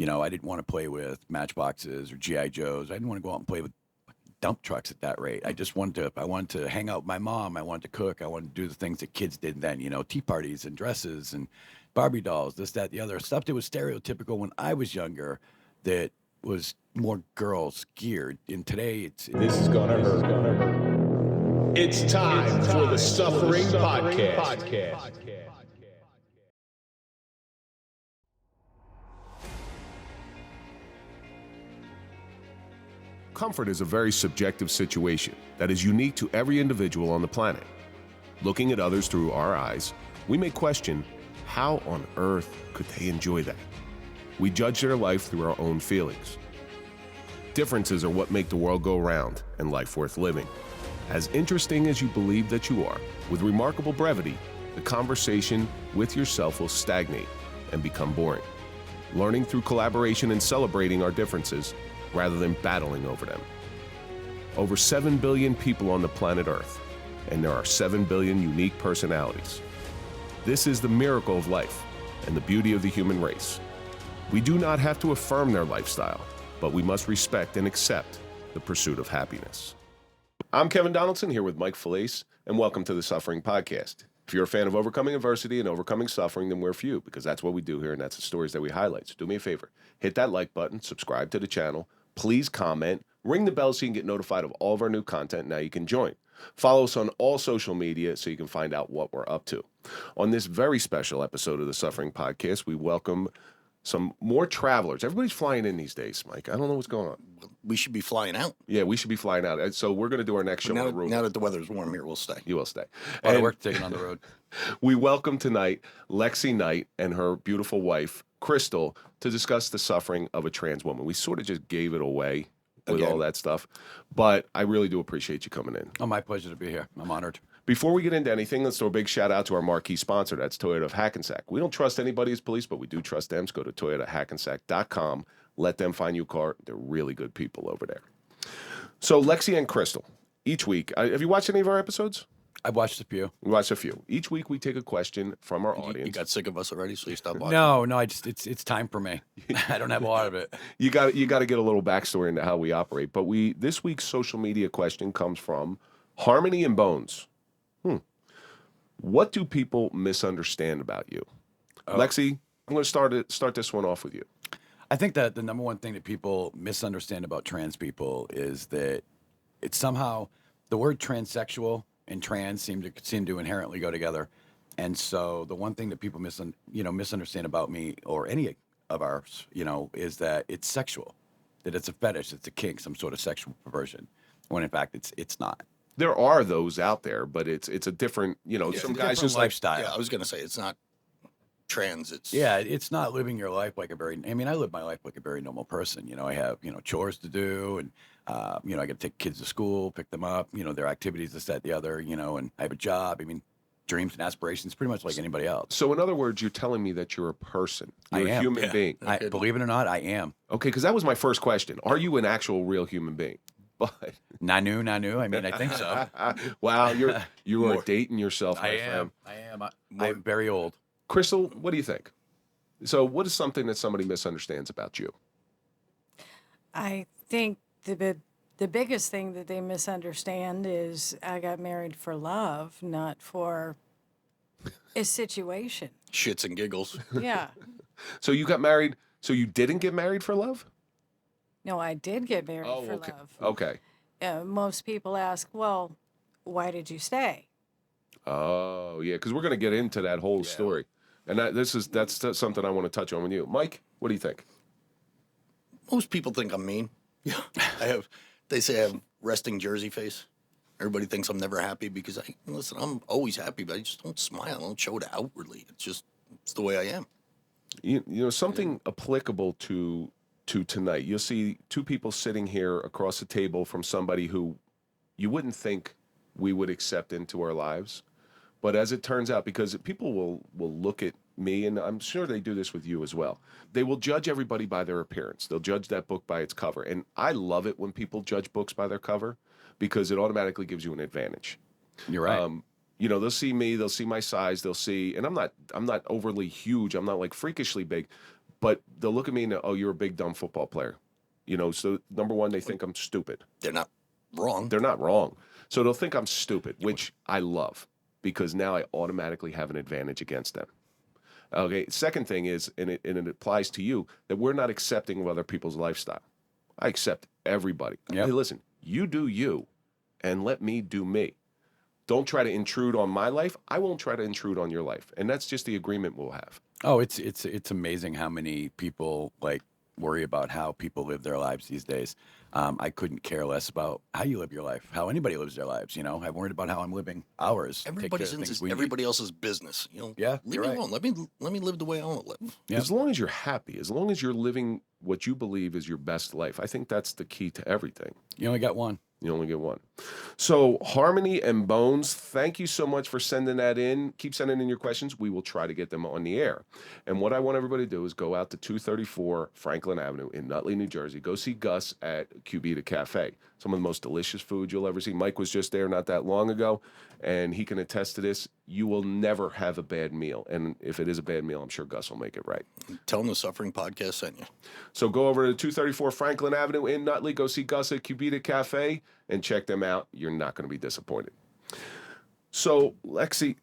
I didn't want to play with Matchboxes or GI Joes. I didn't want to go out and play with dump trucks at that rate. I wanted to hang out with my mom. I wanted to cook. I wanted to do the things that kids did then, tea parties and dresses and Barbie dolls, this, that, the other stuff that was stereotypical when I was younger that was more girls geared. And today This is gonna hurt. It's time for the Suffering Podcast. Comfort is a very subjective situation that is unique to every individual on the planet. Looking at others through our eyes, we may question, how on earth could they enjoy that? We judge their life through our own feelings. Differences are what make the world go round and life worth living. As interesting as you believe that you are, with remarkable brevity, the conversation with yourself will stagnate and become boring. Learning through collaboration and celebrating our differences rather than battling over them. Over 7 billion people on the planet Earth, and there are 7 billion unique personalities. This is the miracle of life and the beauty of the human race. We do not have to affirm their lifestyle, but we must respect and accept the pursuit of happiness. I'm Kevin Donaldson here with Mike Failace, and welcome to the Suffering Podcast. If you're a fan of overcoming adversity and overcoming suffering, then we're for you, because that's what we do here, and that's the stories that we highlight. So do me a favor, hit that like button, subscribe to the channel, please comment, ring the bell so you can get notified of all of our new content. Now you can join. Follow us on all social media so you can find out what we're up to. On this very special episode of the Suffering Podcast, we welcome some more travelers. Everybody's flying in these days, Mike. I don't know what's going on. We should be flying out. Yeah, we should be flying out. So we're going to do our next show on the road. Now that the weather's warm here, we'll stay. You will stay. a lot of work taken on the road. We welcome tonight Lexi Knight and her beautiful wife, Crystal, to discuss the suffering of a trans woman. We sort of just gave it away with all that stuff, but I really do appreciate you coming in. Oh, my pleasure to be here. I'm honored. Before we get into anything, let's throw a big shout out to our marquee sponsor. That's Toyota of Hackensack. We don't trust anybody as police, but we do trust them. So go to toyotahackensack.com. Let them find you a car. They're really good people over there. So Lexi and Crystal, each week, have you watched any of our episodes? I've watched a few. We watched a few. Each week we take a question from our audience. You got sick of us already, so you stopped watching? No, it's time for me. I don't have a lot of it. You got to get a little backstory into how we operate. But this week's social media question comes from Harmony and Bones. What do people misunderstand about you? Lexi, I'm going to start this one off with you. I think that the number one thing that people misunderstand about trans people is that it's somehow the word transsexual and trans seem to inherently go together. And so the one thing that people misunderstand about me or any of ours, is that it's sexual, that it's a fetish, it's a kink, some sort of sexual perversion, when in fact it's not. There are those out there, but it's a different, some guys just lifestyle. Yeah, I was going to say, it's not trans. It's not living your life like I live my life like a very normal person. I have, chores to do, and, I got to take kids to school, pick them up, their activities, this, that, the other, and I have a job. Dreams and aspirations, pretty much like anybody else. So in other words, you're telling me that you're a person. You're a human being. Believe it or not, I am. Okay, because that was my first question. Are you an actual real human being? But Nanu. I think so. Wow, you are dating yourself, my friend. I am. I'm very old. Crystal, what do you think? So what is something that somebody misunderstands about you? I think the biggest thing that they misunderstand is I got married for love, not for a situation. Shits and giggles. Yeah. So you got married, so you didn't get married for love? No, I did get married for okay. love. Okay. Most people ask, well, why did you stay? Oh, yeah, because we're going to get into that whole story. And that's something I want to touch on with you. Mike, what do you think? Most people think I'm mean. Yeah. They say I have resting Jersey face. Everybody thinks I'm never happy because I'm always happy, but I just don't smile. I don't show it outwardly. It's the way I am. Something applicable to tonight. You'll see two people sitting here across the table from somebody who you wouldn't think we would accept into our lives. But as it turns out, because people will look at me, and I'm sure they do this with you as well, they will judge everybody by their appearance. They'll judge that book by its cover. And I love it when people judge books by their cover because it automatically gives you an advantage. You're right. They'll see me, they'll see my size, they'll see, and I'm not overly huge, I'm not like freakishly big, but they'll look at me and, oh, you're a big, dumb football player. So number one, they think I'm stupid. They're not wrong. They're not wrong. So they'll think I'm stupid, which I love because now I automatically have an advantage against them. Okay. Second thing is, and it applies to you, that we're not accepting of other people's lifestyle. I accept everybody. Yep. Hey, listen, you do you and let me do me. Don't try to intrude on my life. I won't try to intrude on your life. And that's just the agreement we'll have. Oh, it's amazing how many people worry about how people live their lives these days. I couldn't care less about how you live your life, how anybody lives their lives. I'm worried about how I'm living ours. Everybody's in everybody else's business. Yeah, leave you're me right. alone. Let me live the way I want to live. Yeah. As long as you're happy, as long as you're living what you believe is your best life, I think that's the key to everything. You only got one. You only get one. So Harmony and Bones, thank you so much for sending that in. Keep sending in your questions. We will try to get them on the air. And what I want everybody to do is go out to 234 Franklin Avenue in Nutley, New Jersey. Go see Gus at Pt.1 Cafe. Some of the most delicious food you'll ever see. Mike was just there not that long ago, and he can attest to this. You will never have a bad meal. And if it is a bad meal, I'm sure Gus will make it right. Tell them the Suffering Podcast sent you. So go over to 234 Franklin Avenue in Nutley. Go see Gus at Pt.1 Cafe and check them out. You're not going to be disappointed. So, Lexi,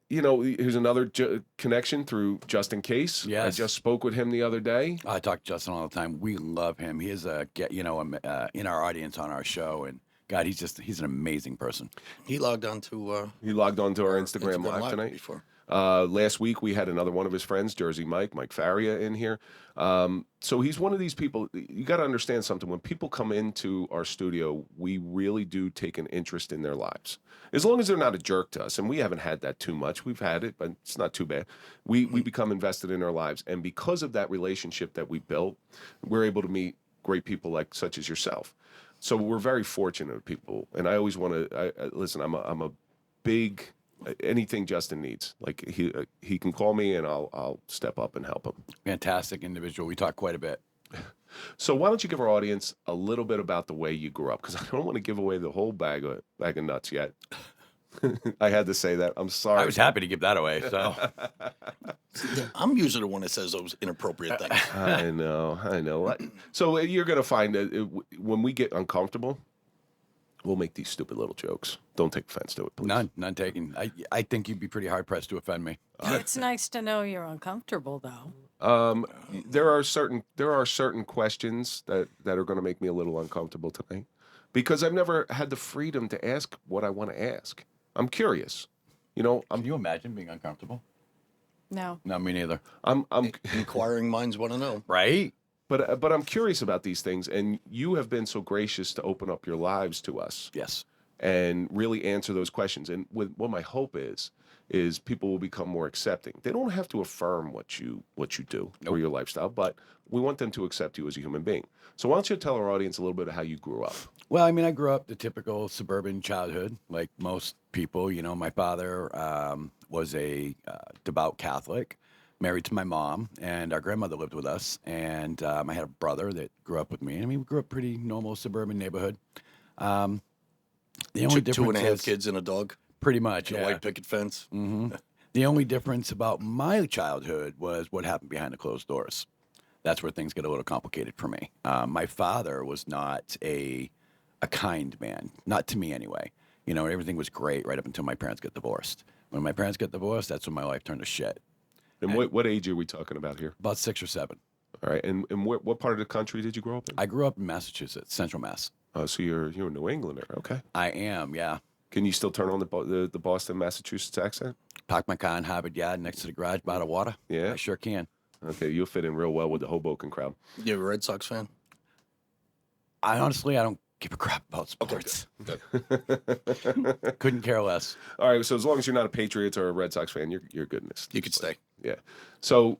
here's another connection through Justin Case. Yes. I just spoke with him the other day. I talk to Justin all the time. We love him. He is in our audience on our show, and God, he's an amazing person. He logged on to our Instagram Live tonight. Before. Last week, we had another one of his friends, Jersey Mike Faria, in here. So he's one of these people. You got to understand something. When people come into our studio, we really do take an interest in their lives. As long as they're not a jerk to us, and we haven't had that too much. We've had it, but it's not too bad. We become invested in their lives. And because of that relationship that we built, we're able to meet great people such as yourself. So we're very fortunate people. And I always want to, listen, I'm a big... anything Justin needs, he can call me and I'll step up and help him. Fantastic individual. We talk quite a bit. So why don't you give our audience a little bit about the way you grew up? Because I don't want to give away the whole bag of nuts yet. I had to say that. I'm sorry. I was happy to give that away. So I'm usually the one that says those inappropriate things. I know. So you're gonna find that when we get uncomfortable, we'll make these stupid little jokes. Don't take offense to it, please. none taken. I think you'd be pretty hard pressed to offend me. It's nice to know you're uncomfortable, though. There are certain questions that are going to make me a little uncomfortable tonight because I've never had the freedom to ask what I want to ask. I'm curious. Can you imagine being uncomfortable? No. No, me neither. I'm Inquiring minds want to know. Right? But I'm curious about these things, and you have been so gracious to open up your lives to us. Yes. And really answer those questions. And what my hope is people will become more accepting. They don't have to affirm what you do or your lifestyle, but we want them to accept you as a human being. So why don't you tell our audience a little bit of how you grew up? Well, I mean, I grew up the typical suburban childhood, like most people. My father was a devout Catholic, married to my mom, and our grandmother lived with us. And I had a brother that grew up with me. I mean, we grew up pretty normal suburban neighborhood. The only difference 2.5 kids and a dog. Pretty much, And yeah. a white picket fence. Mm-hmm. The only difference about my childhood was what happened behind the closed doors. That's where things get a little complicated for me. My father was not a kind man, not to me anyway. Everything was great right up until my parents got divorced. When my parents got divorced, that's when my life turned to shit. And what age are we talking about here? About 6 or 7. All right. And what part of the country did you grow up in? I grew up in Massachusetts, Central Mass. Oh, so you're a New Englander. Okay. I am, yeah. Can you still turn on the Boston, Massachusetts accent? Park my car in Harvard Yard next to the garage, bottle of water. Yeah. I sure can. Okay, you'll fit in real well with the Hoboken crowd. You a Red Sox fan? I don't give a crap about sports. Okay. Couldn't care less. All right, so as long as you're not a Patriots or a Red Sox fan, you're good in this. You could stay. Yeah. So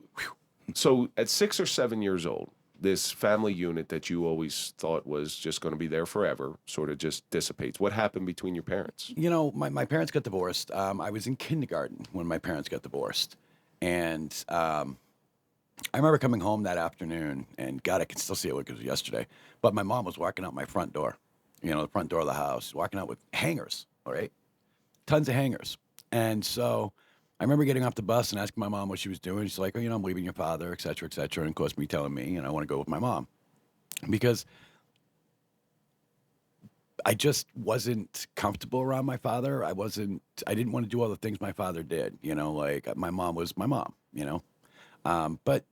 at 6 or 7 years old, this family unit that you always thought was just going to be there forever sort of just dissipates. What happened between your parents? My parents got divorced. I was in kindergarten when my parents got divorced. And I remember coming home that afternoon, and God, I can still see it like it was yesterday. But my mom was walking out my front door, the front door of the house, walking out with hangers, all right? Tons of hangers. And so I remember getting off the bus and asking my mom what she was doing. She's like, oh, I'm leaving your father, et cetera, et cetera. And of course, me telling me, I want to go with my mom because I just wasn't comfortable around my father. I didn't want to do all the things my father did, like my mom was my mom, but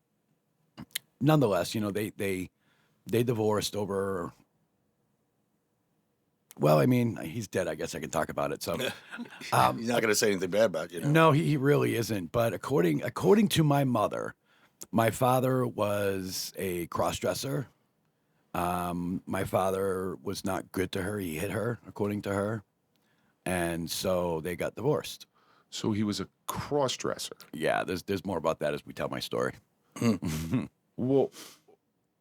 nonetheless, they divorced over, well, I mean, he's dead. I guess I can talk about it. So He's not going to say anything bad about you. no, he really isn't. But according to my mother, my father was a cross-dresser. My father was not good to her. He hit her, according to her. And so they got divorced. So he was a cross-dresser. Yeah, there's more about that as we tell my story. Well,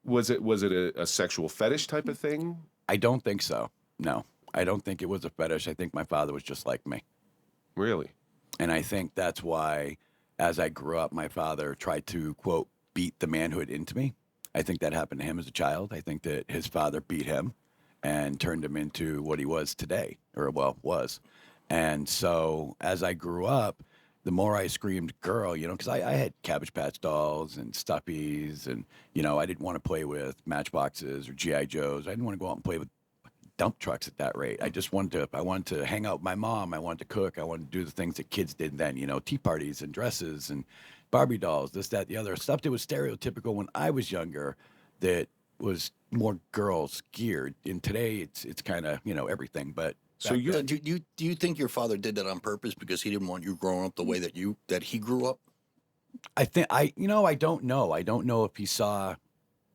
was it a sexual fetish type of thing? I don't think so. No, I don't think it was a fetish. I think my father was just like me. Really? And I think that's why, as I grew up, my father tried to, quote, beat the manhood into me. I think that happened to him as a child. I think that his father beat him and turned him into what he was today, or, well, was. And so as I grew up, the more I screamed girl, because I had Cabbage Patch dolls and stuffies and, I didn't want to play with Matchboxes or G.I. Joes. I didn't want to go out and play with dump trucks at that rate. I wanted to hang out with my mom. I wanted to cook. I wanted to do the things that kids did then, tea parties and dresses and Barbie dolls, this, that, the other. Stuff that was stereotypical when I was younger that was more girls geared. And today it's kind of, everything. But So you do you think your father did that on purpose because he didn't want you growing up the way that he grew up? I think I don't know. I don't know if he saw,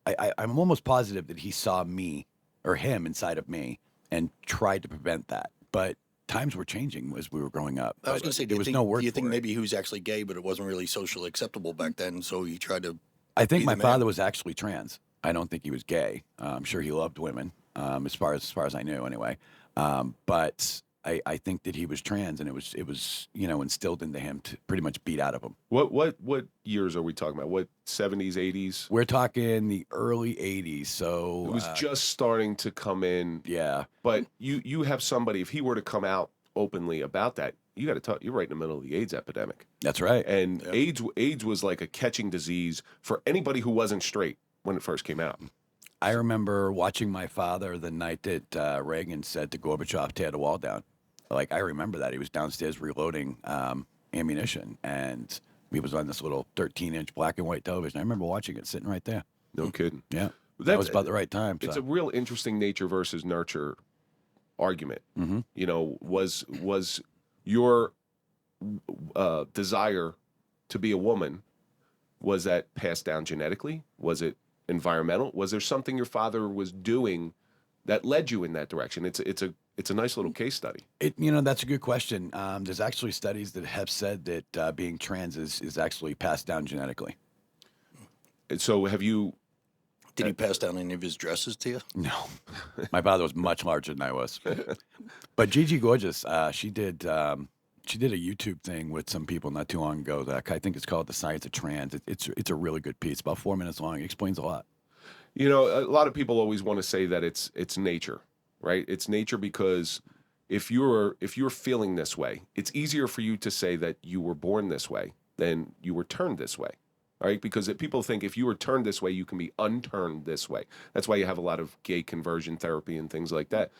I'm almost positive that he saw me or him inside of me and tried to prevent that. But times were changing as we were growing up. I was going to say, there was no word do you think for it. maybe he was actually gay, but it wasn't really socially acceptable back then, so he tried to I think be my the man? father was actually trans. I don't think he was gay. I'm sure he loved women, as far as I knew anyway. But I think that he was trans, and it was instilled into him to pretty much beat out of him. what years are we talking about? What, 70s, 80s? We're talking the early '80s, so It was just starting to come in. yeah. But you have somebody, if he were to come out openly about that, you got to talk. You're right in the middle of the AIDS epidemic, That's right. and AIDS was like a catching disease for anybody who wasn't straight when it first came out. I remember watching my father the night that Reagan said to Gorbachev, tear the wall down. Like, I remember that. He was downstairs reloading ammunition, and he was on this little 13-inch black and white television. I remember watching it sitting right there. No kidding. Yeah. That was about the right time. It's so. a real interesting nature versus nurture argument. Was your desire to be a woman, was that passed down genetically? Was it environmental? Was there something your father was doing that led you in that direction? It's a nice little case study. That's a good question. There's actually studies that have said that being trans is actually passed down genetically. And so have you? Did he pass down any of his dresses to you? No, my father was much larger than I was. But Gigi Gorgeous, she did a YouTube thing with some people not too long ago. That I think it's called The Science of Trans. It's a really good piece, about 4 minutes long. It explains a lot. A lot of people always want to say that it's nature, right? It's nature because if you're feeling this way, it's easier for you to say that you were born this way than you were turned this way. Right? Because people think if you were turned this way, you can be unturned this way. That's why you have a lot of gay conversion therapy and things like that.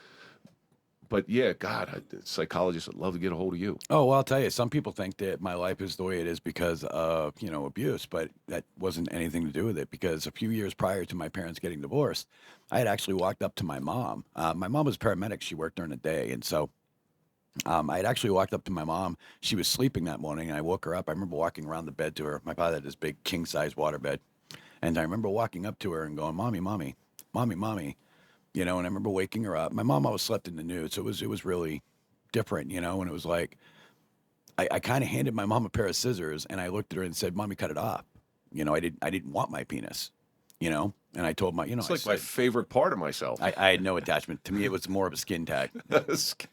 But yeah, God, psychologists would love to get a hold of you. Oh, well, I'll tell you, some people think that my life is the way it is because of, abuse, but that wasn't anything to do with it, because a few years prior to my parents getting divorced, I had actually walked up to my mom. My mom was a paramedic. She worked during the day. And so I had actually walked up to my mom. She was sleeping that morning, and I woke her up. I remember walking around the bed to her. My father had this big king-size waterbed. And I remember walking up to her and going, Mommy, Mommy, Mommy, Mommy. And I remember waking her up. My mom always slept in the nude, so it was really different, and it was like, I kind of handed my mom a pair of scissors, and I looked at her and said, Mommy, cut it off. I didn't want my penis, and I told my, it's like my favorite part of myself. I had no attachment. To me, it was more of a skin tag.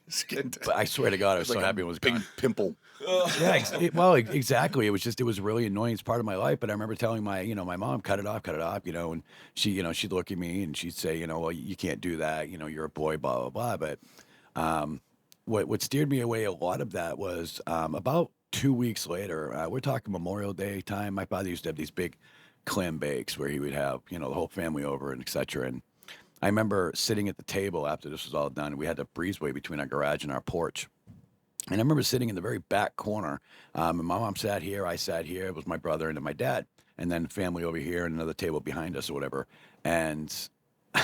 Skin tag. But I swear to God, I was Like so a happy it was big gone. pimple. Yeah, exactly. It was really annoying. It's part of my life. But I remember telling my mom, cut it off, and she'd look at me and she'd say, well, you can't do that. You're a boy, blah, blah, blah. But what steered me away a lot of that was about 2 weeks later, we're talking Memorial Day time. My father used to have these big clam bakes where he would have, the whole family over and et cetera. And I remember sitting at the table after this was all done. And we had the breezeway between our garage and our porch. And I remember sitting in the very back corner. And my mom sat here, I sat here. It was my brother and then my dad. And then family over here and another table behind us or whatever. And I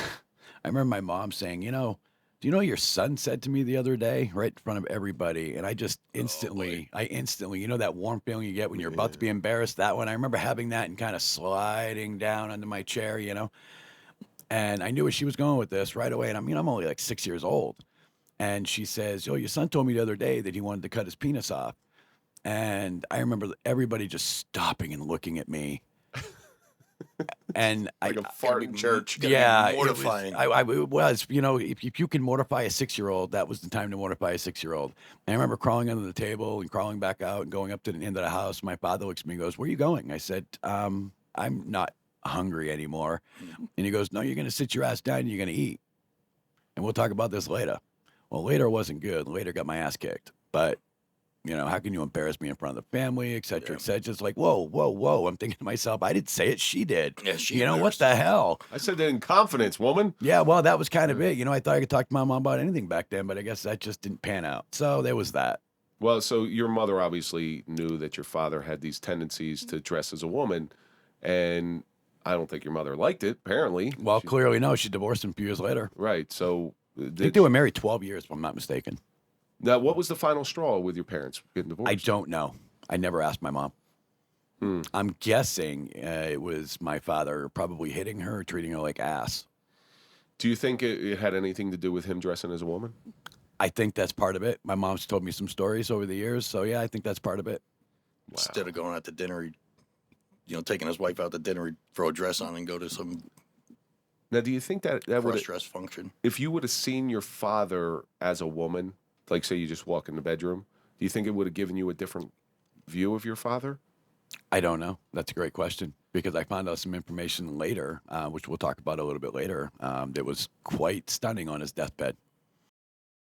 remember my mom saying, do you know what your son said to me the other day right in front of everybody? And I just instantly, that warm feeling you get when you're about to be embarrassed, that one. I remember having that and kind of sliding down under my chair, And I knew where she was going with this right away. And I'm only like 6 years old. And she says, your son told me the other day that he wanted to cut his penis off. And I remember everybody just stopping and looking at me. And Like a fart in church. Yeah, mortifying. It was, if you can mortify a 6-year-old, that was the time to mortify a 6-year-old. And I remember crawling under the table and crawling back out and going up to the end of the house. My father looks at me and goes, "Where are you going?" I said, "I'm not hungry anymore." And he goes, "No, you're going to sit your ass down and you're going to eat. And we'll talk about this later." Well, later wasn't good. Later got my ass kicked. But, how can you embarrass me in front of the family, et cetera, et cetera? It's like, whoa. I'm thinking to myself, I didn't say it. She did. Yeah, she what embarrassed the hell? I said that in confidence, woman. Yeah, well, that was kind of it. I thought I could talk to my mom about anything back then, but I guess that just didn't pan out. So there was that. Well, so your mother obviously knew that your father had these tendencies to dress as a woman, and I don't think your mother liked it, apparently. Well, clearly no. She divorced him a few years later. Right, so... I think they were married 12 years, if I'm not mistaken. Now, what was the final straw with your parents getting divorced? I don't know. I never asked my mom. I'm guessing it was my father probably hitting her, treating her like ass. Do you think it had anything to do with him dressing as a woman? I think that's part of it. My mom's told me some stories over the years, so yeah, I think that's part of it. Wow. Instead of going out to dinner, taking his wife out to dinner, he'd throw a dress on and go to some Now, do you think that would cross-dress function. if you would have seen your father as a woman, like say you just walk in the bedroom, do you think it would have given you a different view of your father? I don't know. That's a great question because I found out some information later, which we'll talk about a little bit later, that was quite stunning on his deathbed.